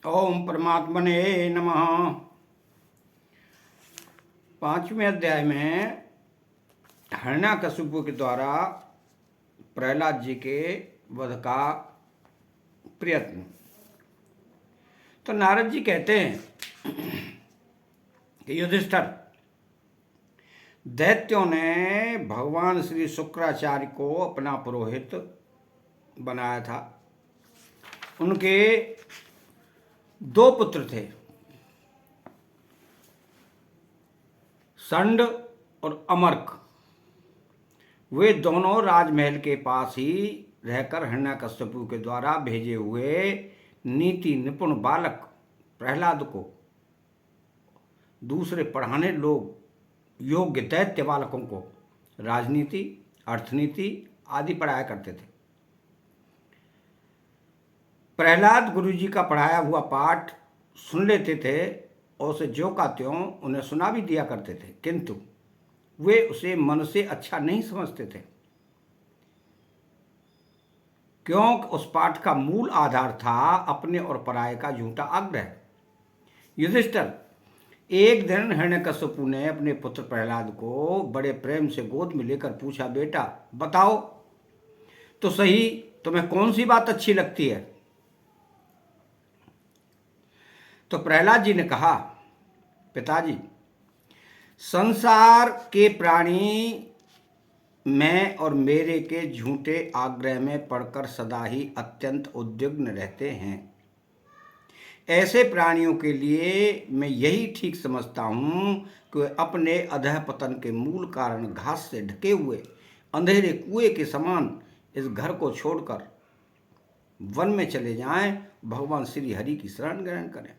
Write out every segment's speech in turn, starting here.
ओम परमात्मने नमः। 5वें अध्याय में हिरण्यकशिपु के द्वारा प्रहलाद जी के वध का प्रयत्न। तो नारद जी कहते हैं कि युधिष्ठिर, दैत्यों ने भगवान श्री शुक्राचार्य को अपना पुरोहित बनाया था। उनके 2 पुत्र थे, संड और अमर्क। वे दोनों राजमहल के पास ही रहकर हिरण्यकशिपु के द्वारा भेजे हुए नीति निपुण बालक प्रहलाद को दूसरे पढ़ाने योग्य दैत्य बालकों को राजनीति, अर्थनीति आदि पढ़ाया करते थे। प्रहलाद गुरुजी का पढ़ाया हुआ पाठ सुन लेते थे और उसे ज्यों का त्यों उन्हें सुना भी दिया करते थे, किंतु वे उसे मन से अच्छा नहीं समझते थे, क्योंकि उस पाठ का मूल आधार था अपने और पराये का झूठा आग्रह। युधिष्ठिर, एक दिन हिरण्यकशिपु ने अपने पुत्र प्रहलाद को बड़े प्रेम से गोद में लेकर पूछा, बेटा बताओ तो सही, तुम्हें कौन सी बात अच्छी लगती है? तो प्रहलाद जी ने कहा, पिताजी, संसार के प्राणी मैं और मेरे के झूठे आग्रह में पड़कर सदा ही अत्यंत उद्विग्न रहते हैं। ऐसे प्राणियों के लिए मैं यही ठीक समझता हूँ कि वे अपने अधः पतन के मूल कारण घास से ढके हुए अंधेरे कुएं के समान इस घर को छोड़कर वन में चले जाएं, भगवान श्री हरि की शरण ग्रहण करें।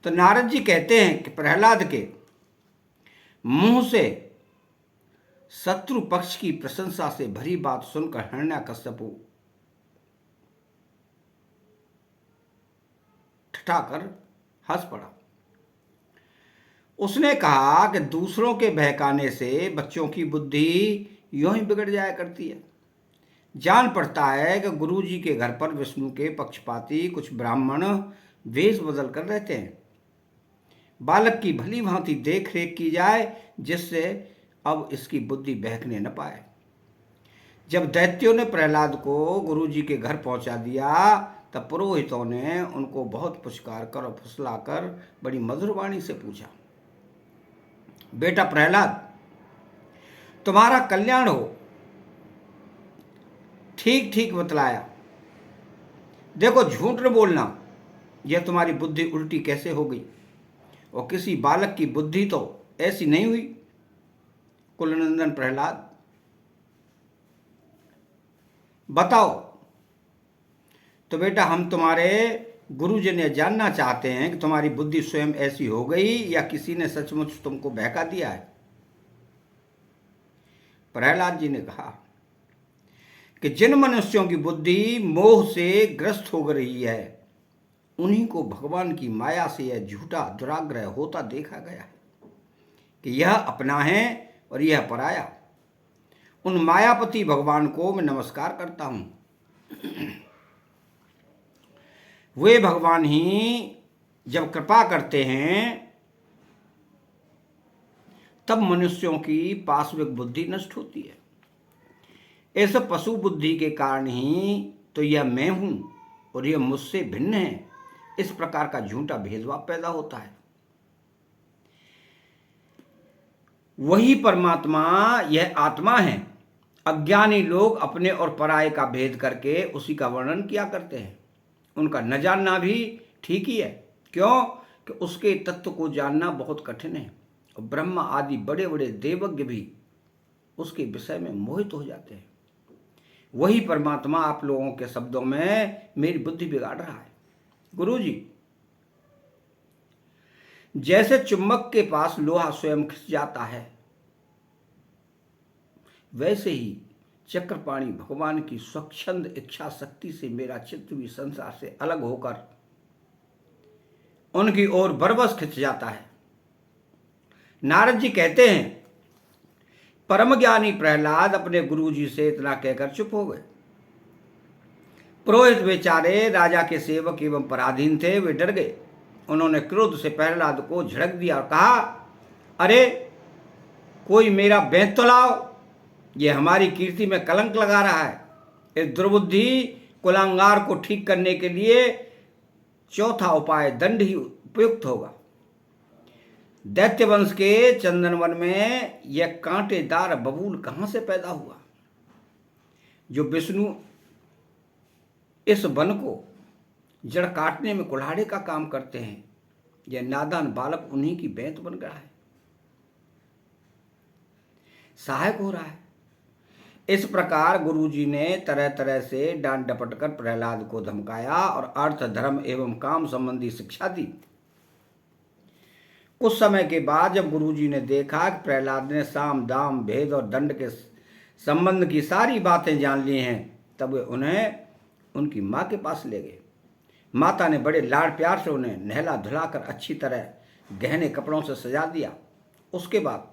तो नारद जी कहते हैं कि प्रहलाद के मुंह से शत्रु पक्ष की प्रशंसा से भरी बात सुनकर हिरण्यकशिपु ठठाकर हंस पड़ा। उसने कहा कि दूसरों के बहकाने से बच्चों की बुद्धि यूं ही बिगड़ जाया करती है। जान पड़ता है कि गुरुजी के घर पर विष्णु के पक्षपाती कुछ ब्राह्मण वेश बदल कर रहते हैं। बालक की भली भांति देख रेख की जाए, जिससे अब इसकी बुद्धि बहकने न पाए। जब दैत्यों ने प्रहलाद को गुरुजी के घर पहुंचा दिया, तब पुरोहितों ने उनको बहुत पुचकार कर और फुसलाकर बड़ी मधुर वाणी से पूछा, बेटा प्रहलाद, तुम्हारा कल्याण हो, ठीक ठीक बतलाया। देखो, झूठ न बोलना, यह तुम्हारी बुद्धि उल्टी कैसे हो गई, और किसी बालक की बुद्धि तो ऐसी नहीं हुई। कुलनंदन प्रहलाद, बताओ तो बेटा, हम तुम्हारे गुरुजन यह जानना चाहते हैं कि तुम्हारी बुद्धि स्वयं ऐसी हो गई या किसी ने सचमुच तुमको बहका दिया है। प्रहलाद जी ने कहा कि जिन मनुष्यों की बुद्धि मोह से ग्रस्त हो रही है, उन्हीं को भगवान की माया से यह झूठा दुराग्रह होता देखा गया है कि यह अपना है और यह पराया। उन मायापति भगवान को मैं नमस्कार करता हूं। वे भगवान ही जब कृपा करते हैं, तब मनुष्यों की पाशविक बुद्धि नष्ट होती है। इस पशु बुद्धि के कारण ही तो यह मैं हूं और यह मुझसे भिन्न है, इस प्रकार का झूठा भेदभाव पैदा होता है। वही परमात्मा यह आत्मा है। अज्ञानी लोग अपने और पराये का भेद करके उसी का वर्णन किया करते हैं। उनका न जानना भी ठीक ही है, क्यों कि उसके तत्व को जानना बहुत कठिन है, और ब्रह्मा आदि बड़े बड़े देवज्ञ भी उसके विषय में मोहित हो जाते हैं। वही परमात्मा आप लोगों के शब्दों में मेरी बुद्धि बिगाड़ रहा है। गुरुजी, जैसे चुंबक के पास लोहा स्वयं खिंच जाता है, वैसे ही चक्रपाणी भगवान की स्वच्छंद इच्छा शक्ति से मेरा चित्त भी संसार से अलग होकर उनकी ओर बरबस खिंच जाता है। नारद जी कहते हैं, परम ज्ञानी प्रहलाद अपने गुरुजी से इतना कहकर चुप हो गए। पुरोहित बेचारे राजा के सेवक एवं पराधीन थे, वे डर गए। उन्होंने क्रोध से प्रहलाद को झड़क दिया और कहा, अरे कोई मेरा बेंत तो लाओ, ये हमारी कीर्ति में कलंक लगा रहा है। इस दुर्बुद्धि कुलांगार को ठीक करने के लिए चौथा उपाय दंड ही उपयुक्त होगा। दैत्य वंश के चंदनवन में यह कांटेदार बबूल कहां से पैदा हुआ? जो विष्णु इस वन को जड़ काटने में कुल्हाड़े का काम करते हैं, यह नादान बालक उन्हीं की बेंत बन गया है, सहायक हो रहा है। इस प्रकार गुरुजी ने तरह तरह से डांट डपट कर प्रहलाद को धमकाया और अर्थ, धर्म एवं काम संबंधी शिक्षा दी। कुछ समय के बाद जब गुरुजी ने देखा कि प्रहलाद ने साम दाम भेद और दंड के संबंध की सारी बातें जान ली हैं, तब वे उन्हें उनकी माँ के पास ले गए। माता ने बड़े लाड़ प्यार से उन्हें नहला धुलाकर अच्छी तरह गहने कपड़ों से सजा दिया। उसके बाद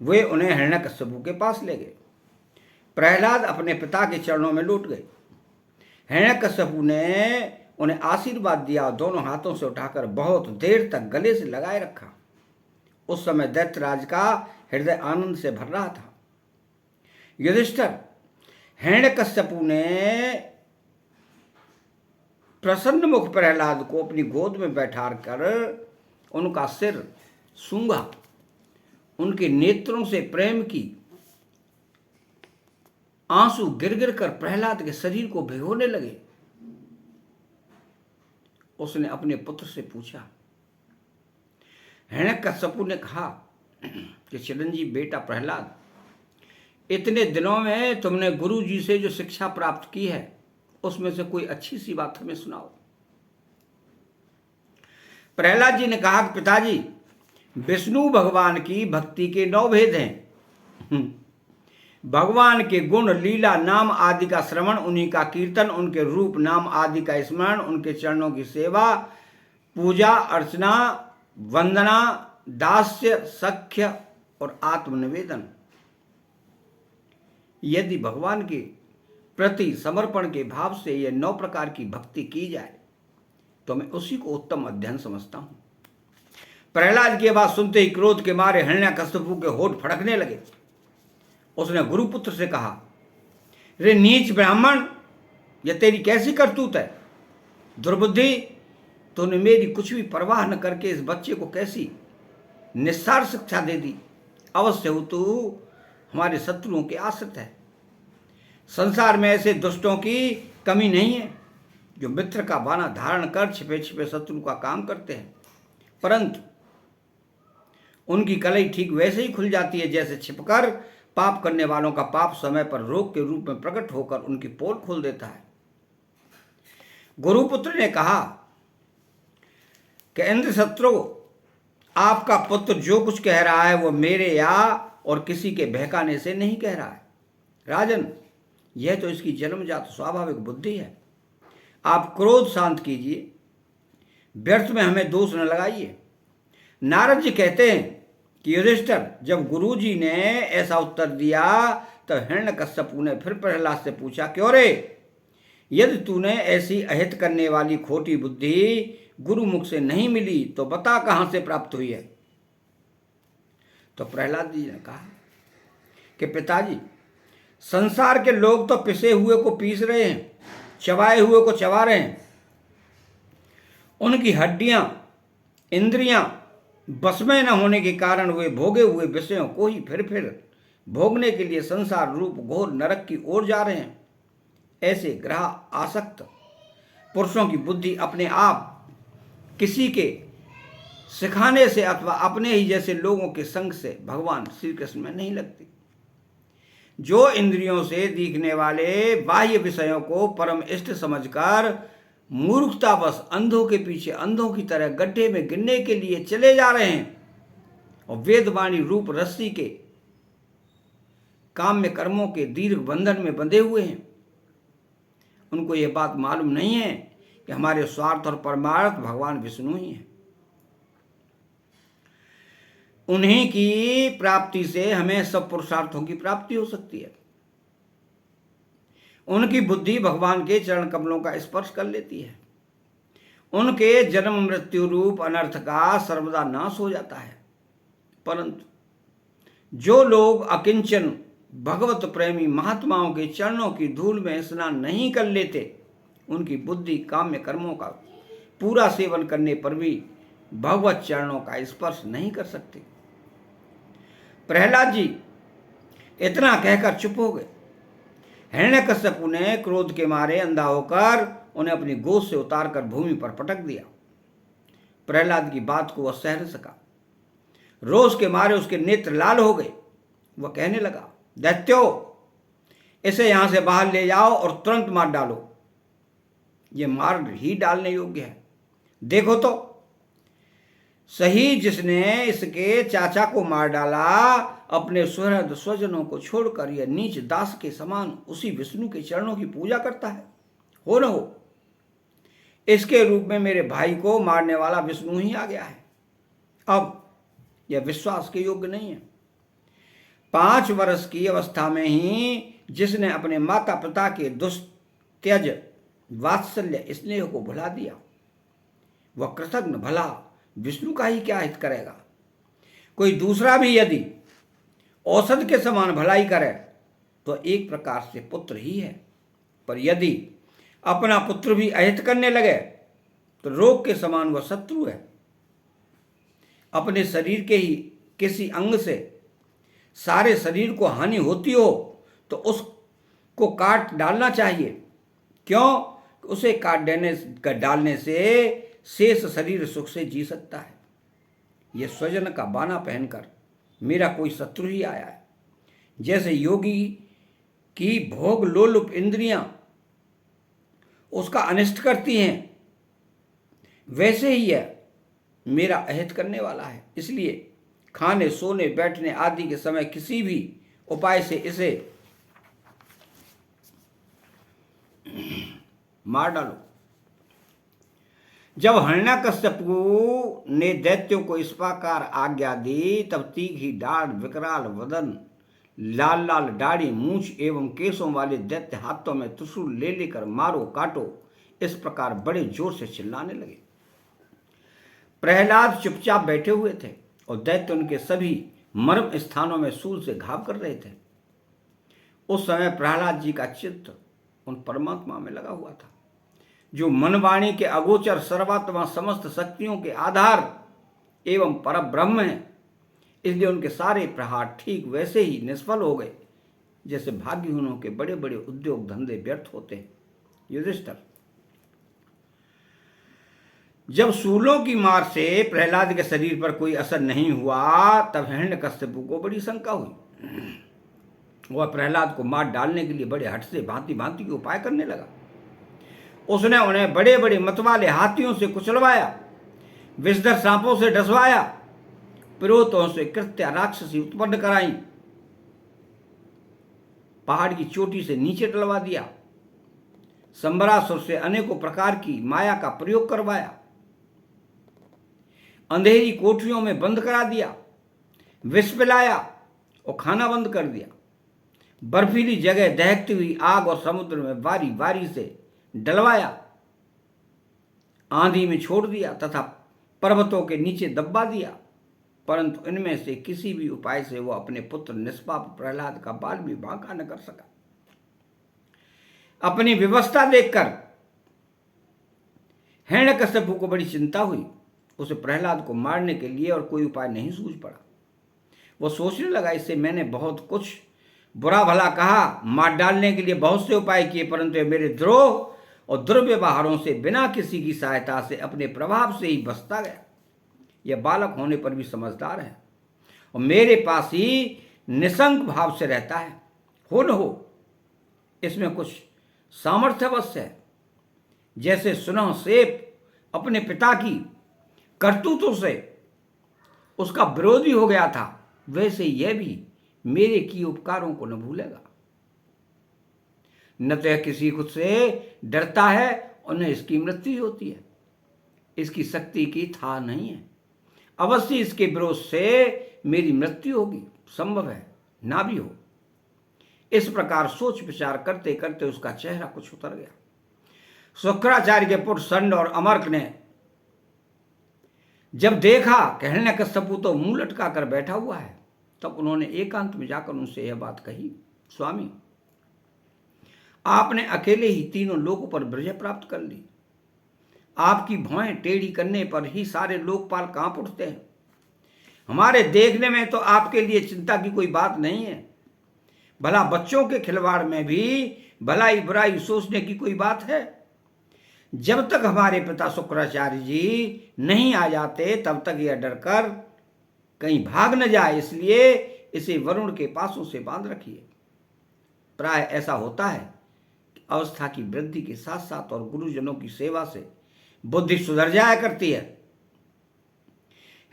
वे उन्हें हिरण्यकश्यपु के पास ले गए। प्रहलाद अपने पिता के चरणों में लौट गए। हिरण्यकश्यपु ने उन्हें आशीर्वाद दिया और दोनों हाथों से उठाकर बहुत देर तक गले से लगाए रखा। उस समय दैत्यराज का हृदय आनंद से भर रहा था। युधिष्ठिर, हिरण्यकश्यपु ने प्रसन्न मुख प्रहलाद को अपनी गोद में बैठाकर उनका सिर सूंघा। उनके नेत्रों से प्रेम की आंसू गिर गिर कर प्रहलाद के शरीर को भिगोने लगे। उसने अपने पुत्र से पूछा। हिरण्यकश्यपु ने कहा कि चिरंजीव बेटा प्रहलाद, इतने दिनों में तुमने गुरु जी से जो शिक्षा प्राप्त की है, उसमें से कोई अच्छी सी बात हमें सुनाओ। प्रहलाद जी ने कहा कि पिताजी, विष्णु भगवान की भक्ति के 9 भेद हैं। भगवान के गुण, लीला, नाम आदि का श्रवण, उन्हीं का कीर्तन, उनके रूप नाम आदि का स्मरण, उनके चरणों की सेवा, पूजा अर्चना, वंदना, दास्य, सख्य और आत्मनिवेदन। यदि भगवान के प्रति समर्पण के भाव से यह 9 प्रकार की भक्ति की जाए तो मैं उसी को उत्तम अध्ययन समझता हूं। प्रहलाद की बात सुनते ही क्रोध के मारे हिरण्यकश्यपु के होठ फड़कने लगे। उसने गुरुपुत्र से कहा, रे नीच ब्राह्मण, यह तेरी कैसी करतूत है? दुर्बुद्धि, तूने मेरी कुछ भी परवाह न करके इस बच्चे को कैसी निस्सार शिक्षा दे दी। अवश्य हो तू हमारे शत्रुओं के आश्रित है। संसार में ऐसे दुष्टों की कमी नहीं है जो मित्र का बाना धारण कर छिपे छिपे शत्रु का काम करते हैं, परंतु उनकी कलई ठीक वैसे ही खुल जाती है जैसे छिपकर पाप करने वालों का पाप समय पर रोग के रूप में प्रकट होकर उनकी पोल खोल देता है। गुरुपुत्र ने कहा कि इंद्रशत्रु, आपका पुत्र जो कुछ कह रहा है वो मेरे या और किसी के बहकाने से नहीं कह रहा है। राजन, यह तो इसकी जन्मजात स्वाभाविक बुद्धि है। आप क्रोध शांत कीजिए, व्यर्थ में हमें दोष न लगाइए। नारद जी कहते हैं कि युधिष्ठिर, जब गुरु जी ने ऐसा उत्तर दिया तब हिरण्यकश्यपु ने फिर प्रहलाद से पूछा, क्यों रे, यदि तूने ऐसी अहित करने वाली खोटी बुद्धि गुरुमुख से नहीं मिली तो बता कहां से प्राप्त हुई है? तो प्रहलाद जी ने कहा कि पिताजी, संसार के लोग तो पिसे हुए को पीस रहे हैं, चबाए हुए को चबा रहे हैं। उनकी हड्डियां, इंद्रियां बस में न होने के कारण वे भोगे हुए विषयों को ही फिर भोगने के लिए संसार रूप घोर नरक की ओर जा रहे हैं। ऐसे ग्रह आसक्त पुरुषों की बुद्धि अपने आप किसी के सिखाने से अथवा अपने ही जैसे लोगों के संग से भगवान श्री कृष्ण में नहीं लगती। जो इंद्रियों से दिखने वाले बाह्य विषयों को परम इष्ट समझकर मूर्खतावश अंधों के पीछे अंधों की तरह गड्ढे में गिरने के लिए चले जा रहे हैं और वेदवाणी रूप रस्सी के काम्य कर्मों के दीर्घ बंधन में बंधे हुए हैं, उनको यह बात मालूम नहीं है कि हमारे स्वार्थ और परमार्थ भगवान विष्णु ही हैं। उन्हीं की प्राप्ति से हमें सब पुरुषार्थों की प्राप्ति हो सकती है। उनकी बुद्धि भगवान के चरण कमलों का स्पर्श कर लेती है। उनके जन्म मृत्यु रूप अनर्थ का सर्वदा नाश हो जाता है। परंतु जो लोग अकिंचन भगवत प्रेमी महात्माओं के चरणों की धूल में स्नान नहीं कर लेते, उनकी बुद्धि काम्य कर्मों का पूरा सेवन करने पर भी भगवत चरणों का स्पर्श नहीं कर सकते। प्रहलाद जी इतना कहकर चुप हो गए। हिरण्यकश्यपु ने क्रोध के मारे अंधा होकर उन्हें अपनी गोद से उतारकर भूमि पर पटक दिया। प्रहलाद की बात को वह सह न सका। रोष के मारे उसके नेत्र लाल हो गए। वह कहने लगा, दैत्यो, इसे यहां से बाहर ले जाओ और तुरंत मार डालो। ये मार ही डालने योग्य है। देखो तो सही, जिसने इसके चाचा को मार डाला, अपने सुहृद स्वजनों को छोड़कर यह नीच दास के समान उसी विष्णु के चरणों की पूजा करता है। हो न हो इसके रूप में मेरे भाई को मारने वाला विष्णु ही आ गया है। अब यह विश्वास के योग्य नहीं है। 5 वर्ष की अवस्था में ही जिसने अपने माता पिता के दुस्त्यज वात्सल्य स्नेह को भुला दिया, वह कृतज्ञ भला विष्णु का ही क्या हित करेगा। कोई दूसरा भी यदि औषध के समान भलाई करे तो एक प्रकार से पुत्र ही है, पर यदि अपना पुत्र भी अहित करने लगे तो रोग के समान वह शत्रु है। अपने शरीर के ही किसी अंग से सारे शरीर को हानि होती हो तो उसको काट डालना चाहिए। क्यों? उसे काट डालने से शेष शरीर सुख से जी सकता है। यह स्वजन का बाना पहनकर मेरा कोई शत्रु ही आया है। जैसे योगी की भोग लोलुप इंद्रियां उसका अनिष्ट करती हैं, वैसे ही यह मेरा अहित करने वाला है। इसलिए खाने, सोने, बैठने आदि के समय किसी भी उपाय से इसे मार डालो। जब हिरण्यकश्यपु ने दैत्यों को इस प्रकार आज्ञा दी, तब तीखी दाढ़, विकराल वदन, लाल लाल दाढ़ी, मूछ एवं केसों वाले दैत्य हाथों में त्रिशूल ले लेकर मारो काटो इस प्रकार बड़े जोर से चिल्लाने लगे। प्रहलाद चुपचाप बैठे हुए थे और दैत्य उनके सभी मर्म स्थानों में शूल से घाव कर रहे थे। उस समय प्रहलाद जी का चित्त उन परमात्मा में लगा हुआ था, जो मनवाणी के अगोचर सर्वात्मा, समस्त शक्तियों के आधार एवं परब्रह्म है। इसलिए उनके सारे प्रहार ठीक वैसे ही निष्फल हो गए जैसे भाग्यहीनों के बड़े बड़े उद्योग धंधे व्यर्थ होते हैं। युधिष्ठिर, जब शूलों की मार से प्रहलाद के शरीर पर कोई असर नहीं हुआ, तब हिरण्यकश्यपु को बड़ी शंका हुई। वह प्रहलाद को मार डालने के लिए बड़े हट से भांति भांति के उपाय करने लगा। उसने उन्हें बड़े बड़े मतवाले हाथियों से कुचलवाया, विषधर सांपों से डसवाया, पिरोतों से कृत्या राक्षसी उत्पन्न कराई, पहाड़ की चोटी से नीचे डलवा दिया, संबरासुर से अनेकों प्रकार की माया का प्रयोग करवाया, अंधेरी कोठरियों में बंद करा दिया, विष पिलाया और खाना बंद कर दिया, बर्फीली जगह दहकती हुई आग और समुद्र में बारी बारी से डलवाया, आंधी में छोड़ दिया तथा पर्वतों के नीचे दबा दिया। परंतु इनमें से किसी भी उपाय से वह अपने पुत्र निष्पाप प्रहलाद का बाल भी बांका न कर सका। अपनी व्यवस्था देखकर हिरण्यकश्यपु को बड़ी चिंता हुई। उसे प्रहलाद को मारने के लिए और कोई उपाय नहीं सूझ पड़ा। वह सोचने लगा, इससे मैंने बहुत कुछ बुरा भला कहा, मार डालने के लिए बहुत से उपाय किए, परंतु मेरे द्रोह और दुर्व्यवहारों से बिना किसी की सहायता से अपने प्रभाव से ही बचता गया। यह बालक होने पर भी समझदार है और मेरे पास ही निशंक भाव से रहता है। हो न हो इसमें कुछ सामर्थ्य अवश्य है। जैसे सुनह सेप अपने पिता की करतूतों से उसका विरोधी हो गया था, वैसे यह भी मेरे किए उपकारों को न भूलेगा। न तो यह किसी खुद से डरता है और न इसकी मृत्यु होती है। इसकी शक्ति की था नहीं है। अवश्य इसके विरोध से मेरी मृत्यु होगी, संभव है ना भी हो। इस प्रकार सोच विचार करते करते उसका चेहरा कुछ उतर गया। शुक्राचार्य के पुत्र संड और अमर्क ने जब देखा कि हिरण्यकश्यपु तो मुंह लटका कर बैठा हुआ है, तब उन्होंने एकांत में जाकर उनसे यह बात कही, स्वामी, आपने अकेले ही तीनों लोकों पर विजय प्राप्त कर ली। आपकी भौहें टेढ़ी करने पर ही सारे लोकपाल कांप उठते हैं। हमारे देखने में तो आपके लिए चिंता की कोई बात नहीं है। भला बच्चों के खिलवाड़ में भी भलाई बुराई सोचने की कोई बात है? जब तक हमारे पिता शुक्राचार्य जी नहीं आ जाते तब तक यह डरकर कहीं भाग न जाए, इसलिए इसे वरुण के पासों से बांध रखिए। प्राय ऐसा होता है कि अवस्था की वृद्धि के साथ साथ और गुरुजनों की सेवा से बुद्धि सुधर जाया करती है।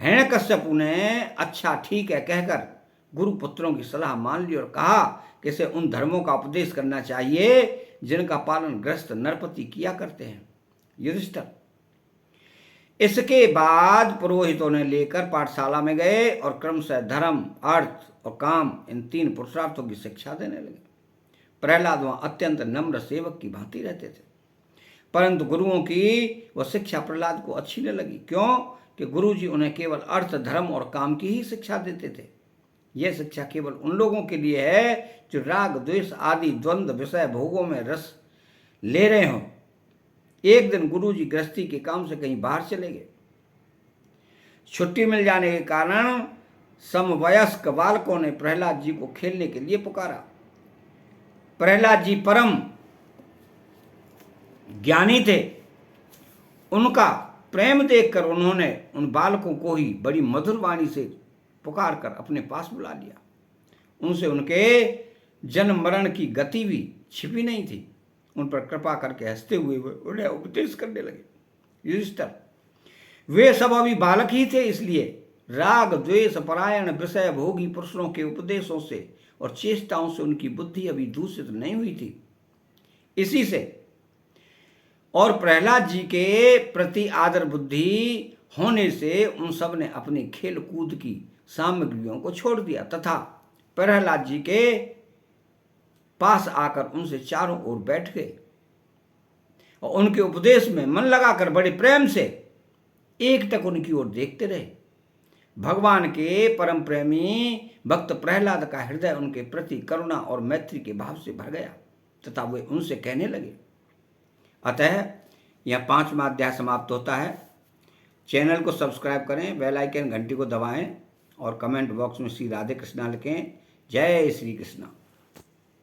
हिरण्यकश्यपु ने अच्छा ठीक है कहकर गुरुपुत्रों की सलाह मान ली और कहा कि इसे उन धर्मों का उपदेश करना चाहिए जिनका पालन ग्रस्त नरपति किया करते हैं। युधिष्ठिर इसके बाद पुरोहितों ने लेकर पाठशाला में गए और क्रमशः धर्म, अर्थ और काम इन तीन पुरुषार्थों की शिक्षा देने लगे। प्रहलाद वहां अत्यंत नम्र सेवक की भांति रहते थे, परंतु गुरुओं की वह शिक्षा प्रहलाद को अच्छी न लगी। क्यों कि गुरुजी उन्हें केवल अर्थ, धर्म और काम की ही शिक्षा देते थे। यह शिक्षा केवल उन लोगों के लिए है जो राग, द्वेष आदि द्वंद्व विषय भोगों में रस ले रहे हों। एक दिन गुरुजी गृहस्थी के काम से कहीं बाहर चले गए। छुट्टी मिल जाने के कारण समवयस्क बालकों ने प्रहलाद जी को खेलने के लिए पुकारा। प्रहलाद जी परम ज्ञानी थे। उनका प्रेम देखकर उन्होंने उन बालकों को ही बड़ी मधुर वाणी से पुकार कर अपने पास बुला लिया। उनसे उनके जन्म मरण की गति भी छिपी नहीं थी। उन पर कृपा करके हंसते हुए उन्हें उपदेश करने लगे। युधिष्ठिर वे सब अभी बालक ही थे, इसलिए राग, द्वेष, परायण, विषय भोगी पुरुषों के उपदेशों से और चेष्टाओं से उनकी बुद्धि अभी दूषित नहीं हुई थी। इसी से और प्रहलाद जी के प्रति आदर बुद्धि होने से उन सब ने अपनी खेल कूद की सामग्रियों को छोड़ दिया तथा प्रहलाद जी के पास आकर उनसे चारों ओर बैठ गए और उनके उपदेश में मन लगाकर बड़े प्रेम से एक टक उनकी ओर देखते रहे। भगवान के परम प्रेमी भक्त प्रहलाद का हृदय उनके प्रति करुणा और मैत्री के भाव से भर गया तथा वे उनसे कहने लगे। अतः यह 5वां अध्याय समाप्त होता है। चैनल को सब्सक्राइब करें, बेल आइकन घंटी को दबाएं और कमेंट बॉक्स में श्री राधे कृष्णा लिखें। जय श्री कृष्णा।